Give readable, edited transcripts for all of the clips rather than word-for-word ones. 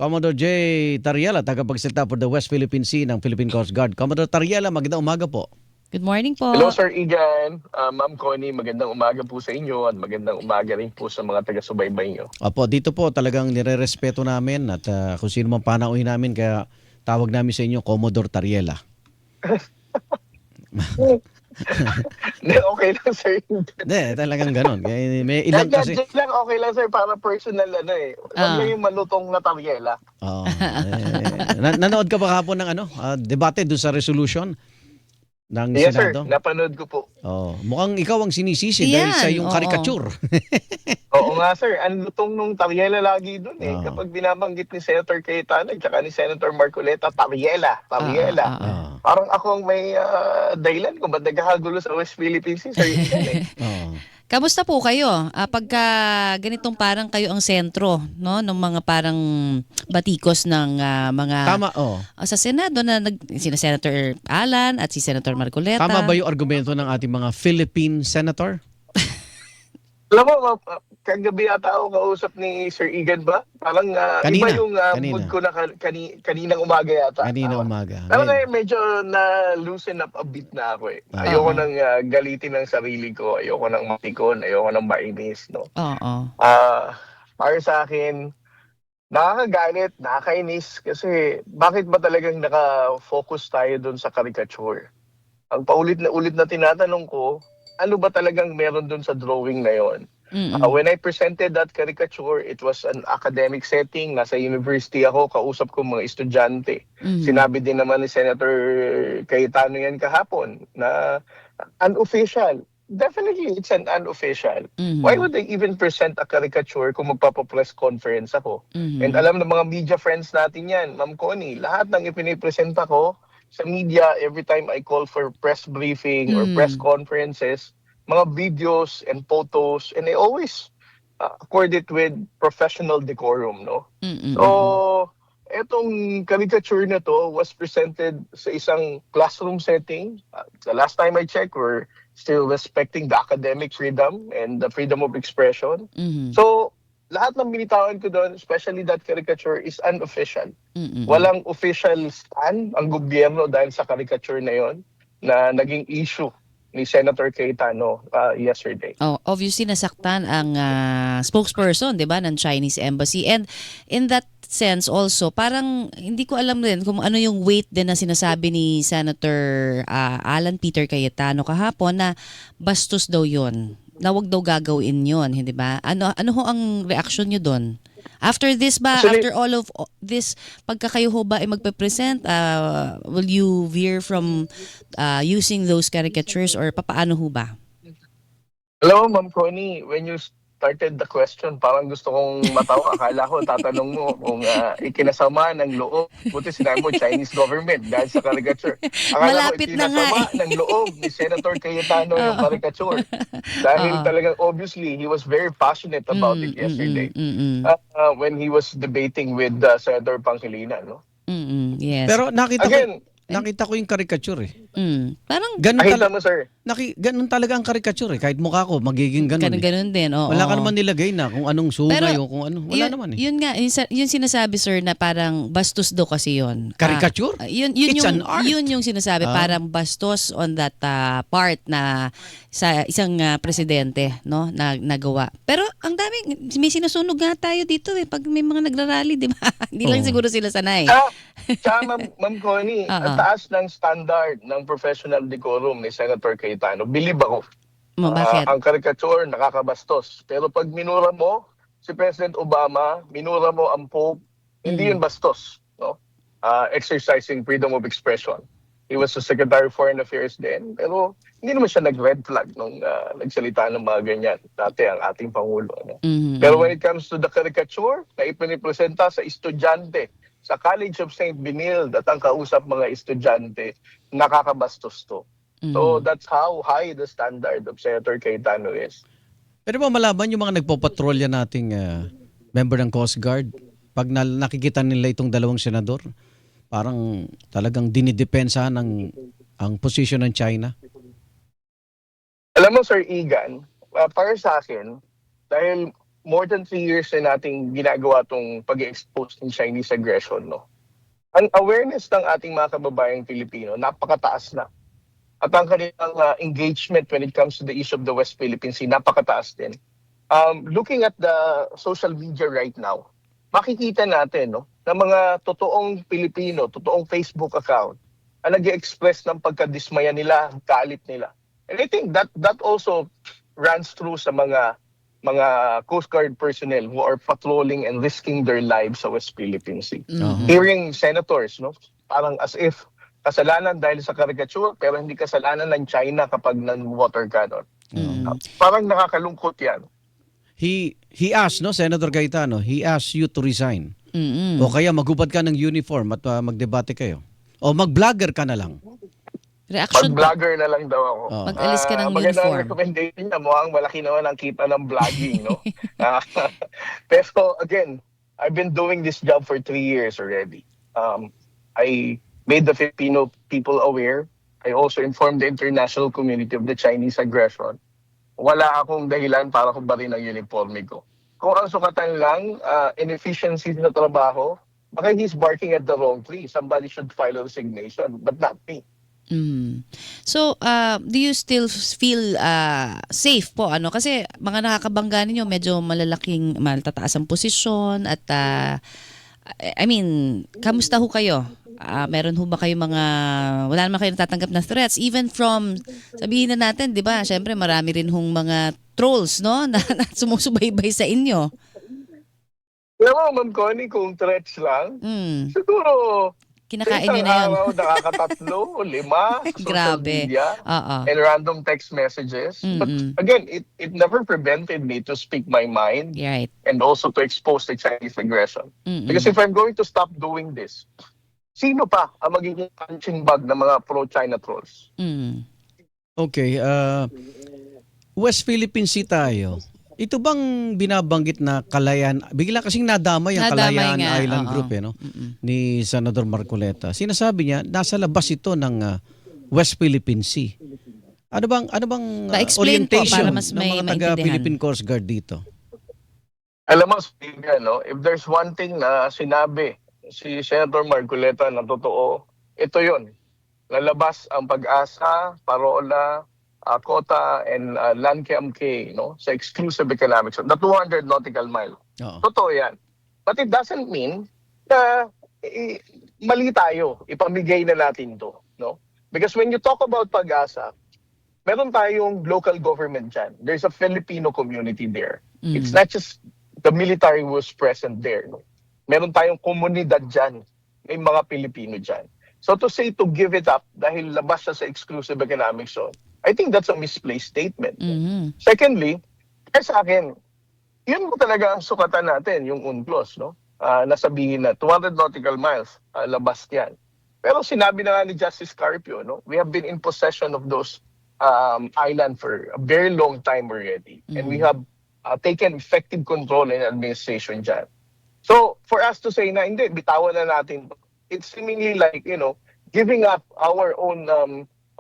Commodore J. Tariela, tagapagsalita for the West Philippine Sea ng Philippine Coast Guard. Commodore Tariela, magandang umaga po. Good morning Hello po. Sir Igan, Ma'am Connie, magandang umaga po sa inyo at magandang umaga rin po sa mga taga-subaybay nyo. Opo, dito po talagang nire-respeto namin at kung sino man panauhin namin kaya tawag namin sa inyo Commodore Tariela. Okay lang sir. Hindi, talagang ganon. May ilang kasi... Joke lang, okay lang sir, para personal Huwag Ah. lang yung malutong na taryela. Oo. Nanood ka ba kahapon ng debate doon sa resolution ng Yes sir, Senado? napanood ko po. Oh, mukhang ikaw ang sinisisi dahil sa Yan, iyong oo. caricature. Oo nga sir, ang lutong nung taryela lagi dun Oo. Kapag binabanggit ni Senator Cayetano at ni Senator Marcoleta, taryela. Ah. Parang ako ang may dahilan kung ba't nagkakagulo sa West Philippine Sea, Sir Igan Oo. Kamusta po kayo? Pagka ganitong parang kayo ang sentro, no, ng mga parang batikos ng mga Tama, oh. sa Senado na sina Senator Alan at si Senator Marcoleta. Tama ba yung argumento ng ating mga Philippine senator? Alam mo, kagabi ata ako kausap ni Sir Igan ba? Parang Kanina, iba yung kanina. mood ko na kaninang umaga yata. Kanina Tama. umaga. Alam mo, Ngayon, medyo na-loosen up a bit na ako eh. Ayoko nang galitin ng sarili ko. Ayoko nang matikon. Ayoko nang mainis. No? Oo. Para sa akin, nakakagalit, nakakainis. Kasi bakit ba talagang naka-focus tayo doon sa caricature? Ang paulit na ulit na tinatanong ko, ano ba talagang meron doon sa drawing na yon? When I presented that caricature, it was an academic setting. Nasa university ako, kausap ko mga estudyante. Sinabi din naman ni Senator Cayetano yan kahapon na unofficial. Definitely, it's an unofficial. Why would I even present a caricature kung magpapapress conference ako? And alam ng mga media friends natin yan, Ma'am Connie, lahat ng ipinipresenta ko sa media, every time I call for press briefing or press conferences, mga videos and photos, and I always accord it with professional decorum, no? So, etong caricature na to was presented sa isang classroom setting. The last time I checked, we're still respecting the academic freedom and the freedom of expression. So, lahat ng binitawan ko doon, especially that caricature, is unofficial. Walang official stand ang gobyerno dahil sa caricature na yon na naging issue ni Senator Cayetano yesterday. Oh, obviously nasaktan ang spokesperson, 'di ba, ng Chinese embassy. And in that sense also, parang hindi ko alam din kung ano yung weight din na sinasabi ni Senator Alan Peter Cayetano kahapon na bastos daw 'yon. Na wag daw gagawin 'yon, hindi ba? Ano ho ang reaction niyo doon? After this ba, Actually, after all of this, pagka kayo ho ba ay magpe-present, will you veer from using those caricatures or papaano ho ba? hello, Ma'am Connie. When you started the question, parang gusto kong matawa. Akala ko, tatanong mo kung ikinasama ng loob. Buti sinabi mo, Chinese government dahil sa caricature. Akala ko, Malapit na nga ikinasama ng loob ni Senator Cayetano yung caricature. Dahil talagang, obviously, he was very passionate about it yesterday. When he was debating with Senator Pangilinan. No? Yes. pero Again, nakita ko yung caricature eh. Parang Ganun, nakita mo, sir. ganun talaga ang caricature eh. Kahit mukha ko, magiging ganun eh. ganun din. Oo. Wala ka naman nilagay na kung anong sungay Pero, o kung ano. Wala naman eh. Yun nga, yun sinasabi sir na parang bastos daw kasi yun. Caricature? Yun It's yung, an art. Yun yung sinasabi, parang bastos on that part na sa isang presidente no na nagawa. Pero ang dami, may sinusunog nga tayo dito eh pag may mga nagrarally, di ba? Hindi lang Oo. siguro sila sanay. Tsaka, Ma'am Connie, ang taas ng standard ng professional decorum ni Senator Cayetano. Believe ako. Bakit? Ang caricature, nakakabastos. Pero pag minura mo si President Obama, minura mo ang Pope, hindi yun bastos. No? Exercising freedom of expression. He was the Secretary of Foreign Affairs then, pero hindi naman siya nag-red flag nung nagsalita ng mga ganyan. Dati ang ating Pangulo. No? Pero when it comes to the caricature na ipinipresenta sa estudyante, sa College of St. Benilde at ang kausap mga estudyante, nakakabastos to. So that's how high the standard of Senator Cayetano is. Pero ba malaman yung mga nagpopatrolya nating member ng Coast Guard, pag nakikita nila itong dalawang senador, parang talagang dinidepensa ng ang posisyon ng China? Alam mo, Sir Igan, para sa akin, dahil more than 3 years na nating ginagawa tong pag-expose ng Chinese aggression, no? Ang awareness ng ating mga kababayang Pilipino, napakataas na. At ang kanilang engagement when it comes to the issue of the West Philippine Sea, napakataas din. Looking at the social media right now, makikita natin, no, na mga totoong Pilipino, totoong Facebook account, ang nag-express ng pagkadismaya nila, galit nila. And I think that also runs through sa mga Coast Guard personnel who are patrolling and risking their lives sa West Philippine Sea. Mhm. Hearing senators, no, parang as if kasalanan dahil sa caricature, pero hindi kasalanan ng China kapag nan-water cannon. Parang nakakalungkot yan. He asked, no, Senator Cayetano, he asked you to resign. Mm-mm. O kaya magubad ka ng uniform at magdebate kayo. O mag-vlogger ka na lang. Reaction po. Mag-vlogger na lang daw ako. Oh. Mag-alis ka ng Magandang uniform. recommendation niya. Mukhang malaki naman ang kita ng vlogging, no? Pero again, I've been doing this job for 3 years already. I made the Filipino people aware. I also informed the international community of the Chinese aggression. Wala akong dahilan para kubarin ang uniforme ko. Kung ang sukatan lang, inefficiency sa trabaho, baka he's barking at the wrong tree. Somebody should file a resignation, but not me. Mm. So, do you still feel safe po? Ano? Kasi mga nakakabangga ninyo, medyo matataas ang posisyon at I mean, kamusta ho kayo? Meron ho ba kayo wala naman kayo natatanggap na threats even from, sabihin na natin, di ba, syempre marami rin hong mga trolls, no, na sumusubaybay sa inyo. Alam mo, Ma'am Connie, kung threats lang, siguro Kinakain sa nyo isang na yun. araw, nakakatatlo, 5 sa social Grabe. media Oo. and random text messages. But again, it never prevented me to speak my mind Right. and also to expose the Chinese aggression. Because if I'm going to stop doing this, sino pa ang magiging punching bag ng mga pro-China trolls? Okay, West Philippine Sea tayo. Ito bang binabanggit na Kalayaan, bigla kasing nadamay ang Nadamay Kalayaan nga, Island oo. Group ni Senador Marcoleta. Sinasabi niya nasa labas ito ng West Philippine Sea. Ano bang Pa-explain po, orientation para mas ng may mga maintindihan. taga Philippine Coast Guard dito? Alam mo, Stephen, no, if there's one thing na sinabi si Senator Marcoleta na totoo, ito yon. Lalabas ang Pag-asa, Parola, Kota, and Lanke-Amke, no, sa exclusive economic zone, the 200 nautical mile. Oo. Totoo yan. But it doesn't mean na mali tayo, ipamigay na natin to. No? Because when you talk about Pag-asa, meron tayong local government dyan. There's a Filipino community there. It's not just the military was present there. No? Meron tayong komunidad dyan. May mga Pilipino dyan. So to say to give it up dahil labas siya sa exclusive economic zone, I think that's a misplaced statement. Secondly, kaya sa akin, yun mo talaga ang sukatan natin, yung UNCLOS, no? Nasabihin na 200 nautical miles, labas yan. Pero sinabi na nga ni Justice Carpio, no? We have been in possession of those island for a very long time already. And we have taken effective control and administration dyan. So, for us to say na, hindi, bitawan na natin, it's seemingly like, giving up our own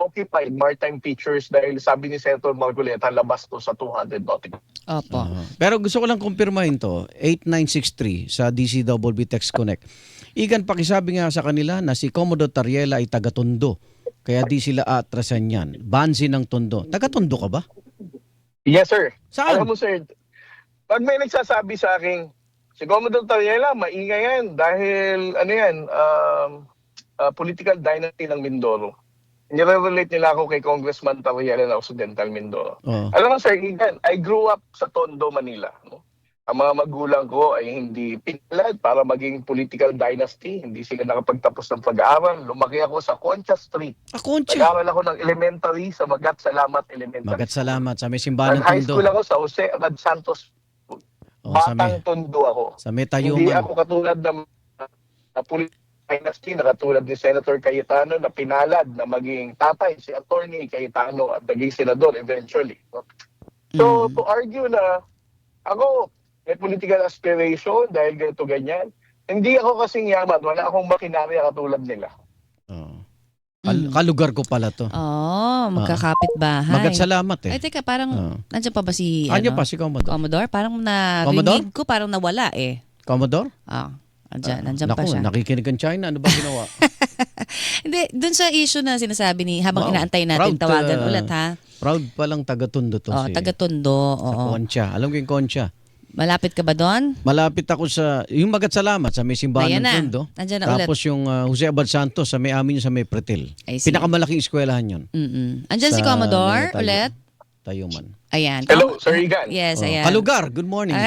occupied maritime features dahil sabi ni Senator Marcoleta, labas to sa 200 nautical. Opo. Pero gusto ko lang kumpirmahin to, 8963 sa DCWB Text Connect. Igan, pakisabi nga sa kanila na si Commodore Tariela ay taga-Tondo. Kaya di sila atrasan yan. Bansi ng Tondo. Taga-Tondo ka ba? Yes, sir. Saan? Alam mo, sir, pag may nagsasabi sa akin, si Commodore Tariela, maingay yan dahil, political dynasty ng Mindoro. Nire-relate nila ako kay Congressman Tariela ng Occidental Mindoro. Oh. Alam mo, sir, Igan, I grew up sa Tondo, Manila. No? Ang mga magulang ko ay hindi pinalad para maging political dynasty. Hindi sila nakapagtapos ng pag-aaral. Lumaki ako sa Concha Street. Concha. Nag-aaral ako ng elementary sa Magat Salamat Elementary. Magat salamat sa may simbahan ng High Tondo. school ako sa Jose Agad Santos. Oh, sa Batang may, Tondo ako. sa may Hindi tayuman. ako katulad ng political dynasty na katulad ni Senator Cayetano na pinalad na maging tatay si Attorney Cayetano at naging senador eventually. No? So to argue na ako may political aspiration dahil ganito ganyan, hindi ako kasing yaman, wala akong makinarya katulad nila. Oh. Kalugar ko pala to. Oh, magkakapit bahay. Magat salamat Ay, teka, parang, nandiyan pa ba si, Andiyan pa si Commodore. Commodore? Parang Commodore? narinig ko, parang nawala eh. Commodore? Nandiyan pa Naku, siya. nakikinig ang China. Ano ba ginawa? Hindi, dun sa issue na sinasabi ni, habang Wow. inaantay natin, Proud, tawagan ulit ha. Proud palang taga-Tondo to si Taga-Tondo. sa Oo. Concha. Alam ko yung Concha. Malapit ka ba doon? Malapit ako sa, yung Magat Salamat sa may simbahan Ayan ng na. Tondo. Nandiyan na ulit. Tapos yung Jose Abad Santos sa may amin yung sa may Pretil. I see. Pinakamalaking eskwelahan yun. Andyan si Sa Commodore may ulit? Tayuman. Ayan. Hello, Sir Igan. Yes, Oh, ayan. Kalugar, good morning.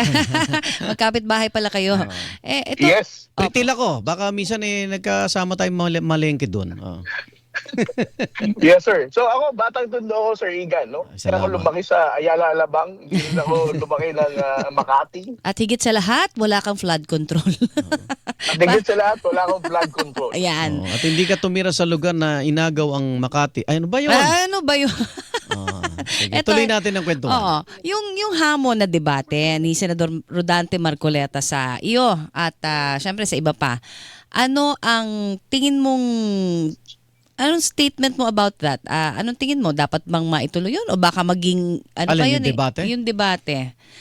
Magkapit bahay pala kayo. Ito, Yes. Pretil ako. Baka minsan nagkasama tayong malengke doon. Yes, sir. So ako, batang Tondo ako, Sir Igan, no? Ay, Kaya ako salamat. lumaki sa Ayala, Alabang. Hindi rin ako lumaki ng Makati. at higit sa lahat, wala kang flood control. At higit sa lahat, wala akong flood control. Ayan. At hindi ka tumira sa lugar na inagaw ang Makati. Ay, ano ba yun? Ano ba yun? Sige, Eto, tuloy natin ang kwento. Oo. Yung hamon na debate ni Senador Rodante Marcoleta sa iyo at syempre sa iba pa. Ano ang tingin mong anong statement mo about that? Anong tingin mo? Dapat bang maituloy yun? O baka maging, ano Alin, pa yung yun debate? Yung debate.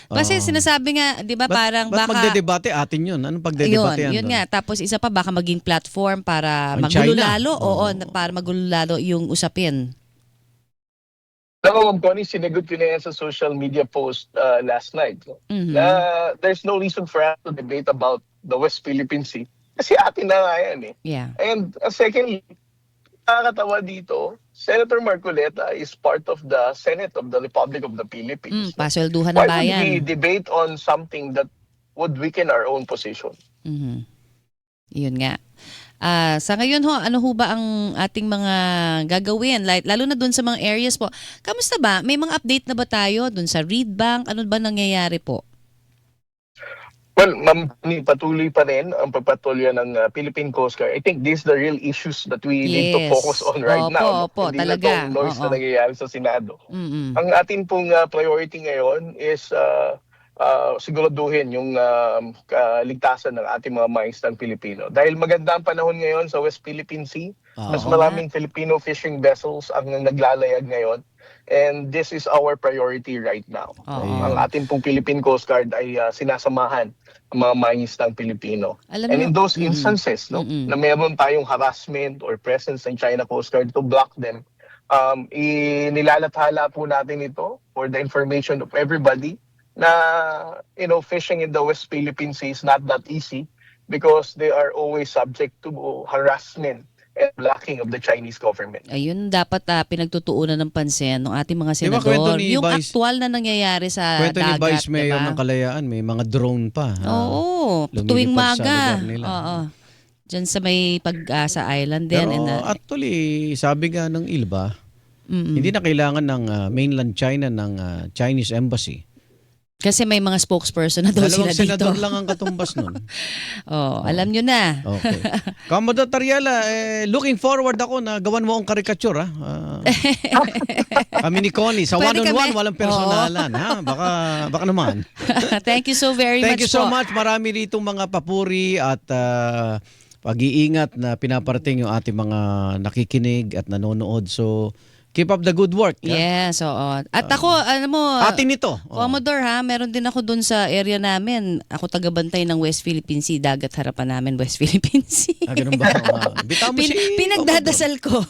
Kasi sinasabi nga, di ba parang Ba't baka... magdedebate atin yun? Anong pagdedebate Yun nga. Tapos isa pa, baka maging platform para Ang magulo China. lalo. Oo, para magulo lalo yung usapin. Ako, Ma'am Connie, sinagot ko na yan sa social media post last night. No? Mhm. Na there's no reason for us to debate about the West Philippine Sea. Kasi atin na nga yan eh. Yeah. And secondly, nakakatawa dito, Senator Marcoleta is part of the Senate of the Republic of the Philippines. Paswelduhan ng Why would bayan. we debate on something that would weaken our own position? Mhm. Yun nga. Sa ngayon ho, ano ho ba ang ating mga gagawin? Lalo na dun sa mga areas po. Kamusta ba? May mga update na ba tayo dun sa Reed Bank? Ano ba nangyayari po? Well, Ma'am, patuloy pa rin ang pagpatulya ng Philippine Coast Guard. I think these are the real issues that we need to Yes. focus on right now. Opo, Hindi talaga. na itong noise Oo. na nangyayari sa Senado. Mm-mm. Ang atin pong priority ngayon is siguraduhin yung kaligtasan ng ating mga maisdang Pilipino. Dahil maganda ang panahon ngayon sa West Philippine Sea, mas Oo maraming Filipino fishing vessels ang naglalayag ngayon. And this is our priority right now. Oo. Ang ating pong Philippine Coast Guard ay sinasamahan ang mga mangingisdang Pilipino. Alam And niyo- in those instances na meron tayong harassment or presence ng China Coast Guard to block them, inilalathala po natin ito for the information of everybody na fishing in the West Philippine Sea is not that easy because they are always subject to harassment and blocking of the Chinese government. Ayun, dapat pinagtutuunan ng pansin ng ating mga Di ba kwento senador. ni Yung Vice- aktual na nangyayari sa Kwento ni dagat, Vice Mayor diba? ng Kalayaan, may mga drone pa. Oo, lumilipad tuwing sa maga. lugar nila. Oo. Diyan sa may Pag-asa Island din. Pero actually, sabi nga ng ILBA, hindi na kailangan ng mainland China ng Chinese Embassy. kasi may mga spokesperson na daw sila Dalawang dito. senador lang ang katumbas nun. Alam nyo na. Okay. Commodore Tariela, looking forward ako na gawan mo ang caricature. Kami ni Connie, sa Pwede one-on-one, kami. walang personalan. Ha? Baka naman. Thank you so very Thank much you so po. much. Marami ditong mga papuri at pag-iingat na pinaparating yung ating mga nakikinig at nanonood. So, keep up the good work. ha? Yes, oo. At ako, alam mo, Atin ito. Commodore ha, meron din ako dun sa area namin. Ako tagabantay ng West Philippine Sea, dagat harapan namin West Philippine Sea. Ganun ba? Bitaw mo si Pinagdadasal ko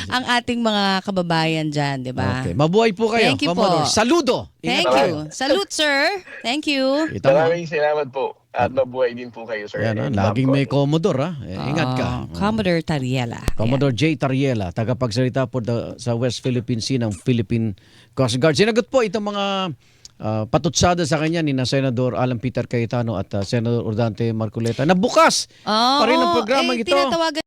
ang ating mga kababayan dyan, di ba? Okay. Mabuhay po kayo. Thank you Commodore. po. Saludo. Thank Ingat you. Salute, sir. Thank you. Kita mo. Maraming salamat po at mabuhay din po kayo, sir. Yan, And laging Ma'am may Connie. Commodore. Ingat ka. Commodore Tariela. Commodore J. Tariela, tagapagsalita po sa West Philippine Sea ng Philippine Coast Guard. Sinagot po itong mga patutsada sa kanya ni na Senador Alan Peter Cayetano at Senador Rodante Marcoleta na bukas pa rin ang programang ito. Tinatawagan